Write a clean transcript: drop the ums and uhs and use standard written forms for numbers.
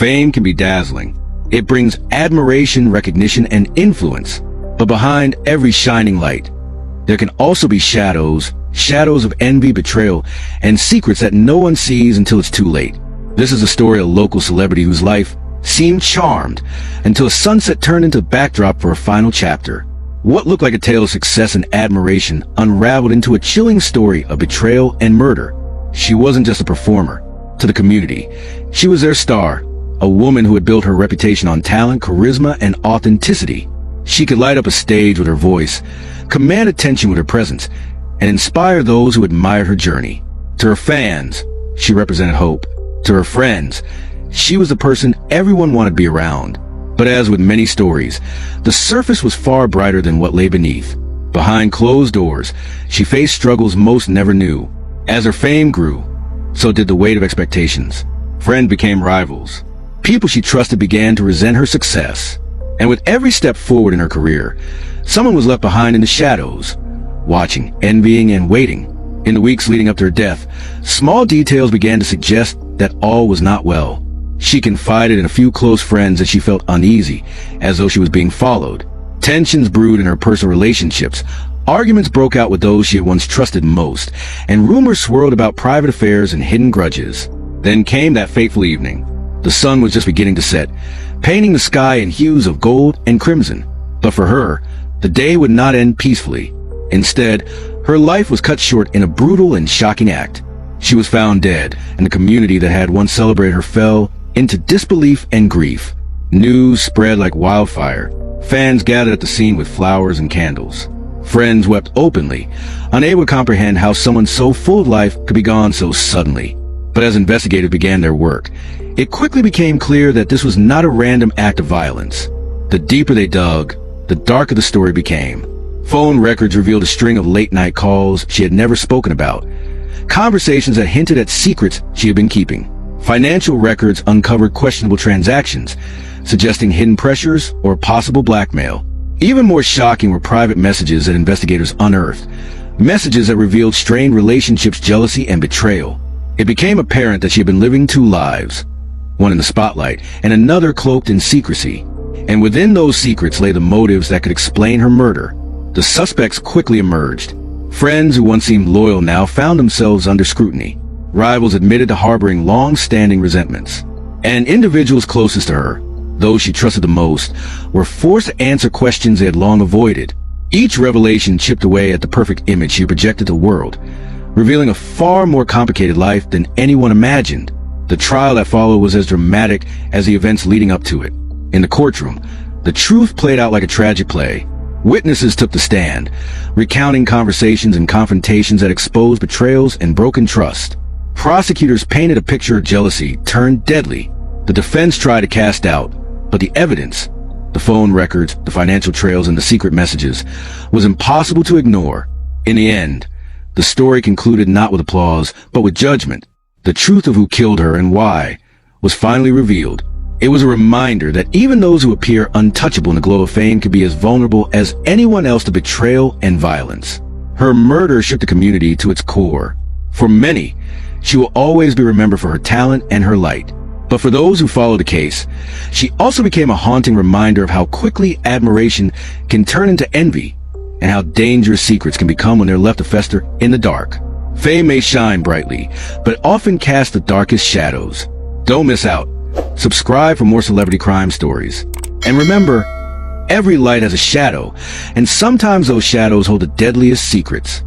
Fame can be dazzling. It brings admiration, recognition, and influence. But behind every shining light, there can also be shadows of envy, betrayal, and secrets that no one sees until it's too late. This is a story of a local celebrity whose life seemed charmed until a sunset turned into a backdrop for a final chapter. What looked like a tale of success and admiration unraveled into a chilling story of betrayal and murder. She wasn't just a performer. To the community, she was their star, a woman who had built her reputation on talent, charisma, and authenticity. She could light up a stage with her voice, command attention with her presence, and inspire those who admired her journey. To her fans, she represented hope. To her friends, she was the person everyone wanted to be around. But as with many stories, the surface was far brighter than what lay beneath. Behind closed doors, she faced struggles most never knew. As her fame grew, so did the weight of expectations. Friends became rivals. People she trusted began to resent her success. And with every step forward in her career, someone was left behind in the shadows, watching, envying, and waiting. In the weeks leading up to her death, small details began to suggest that all was not well. She confided in a few close friends that she felt uneasy, as though she was being followed. Tensions brewed in her personal relationships. Arguments broke out with those she had once trusted most, and rumors swirled about private affairs and hidden grudges. Then came that fateful evening. The sun was just beginning to set, painting the sky in hues of gold and crimson. But for her, the day would not end peacefully. Instead, her life was cut short in a brutal and shocking act. She was found dead, and the community that had once celebrated her fell into disbelief and grief. News spread like wildfire. Fans gathered at the scene with flowers and candles. Friends wept openly, unable to comprehend how someone so full of life could be gone so suddenly. But as investigators began their work, it quickly became clear that this was not a random act of violence. The deeper they dug, the darker the story became. Phone records revealed a string of late-night calls she had never spoken about, conversations that hinted at secrets she had been keeping. Financial records uncovered questionable transactions, suggesting hidden pressures or possible blackmail. Even more shocking were private messages that investigators unearthed, messages that revealed strained relationships, jealousy, and betrayal. It became apparent that she had been living two lives, one in the spotlight and another cloaked in secrecy. And within those secrets lay the motives that could explain her murder. The suspects quickly emerged. Friends who once seemed loyal now found themselves under scrutiny. Rivals admitted to harboring long-standing resentments. And individuals closest to her, those she trusted the most, were forced to answer questions they had long avoided. Each revelation chipped away at the perfect image she projected to the world, revealing a far more complicated life than anyone imagined. The trial that followed was as dramatic as the events leading up to it. In the courtroom, the truth played out like a tragic play. Witnesses took the stand, recounting conversations and confrontations that exposed betrayals and broken trust. Prosecutors painted a picture of jealousy turned deadly. The defense tried to cast doubt, but the evidence, the phone records, the financial trails, and the secret messages, was impossible to ignore. In the end, the story concluded not with applause, but with judgment. The truth of who killed her and why was finally revealed. It was a reminder that even those who appear untouchable in the glow of fame could be as vulnerable as anyone else to betrayal and violence. Her murder shook the community to its core. For many, she will always be remembered for her talent and her light. But for those who followed the case, she also became a haunting reminder of how quickly admiration can turn into envy, and how dangerous secrets can become when they're left to fester in the dark. Fame may shine brightly, but often casts the darkest shadows. Don't miss out. Subscribe for more celebrity crime stories. And remember, every light has a shadow, and sometimes those shadows hold the deadliest secrets.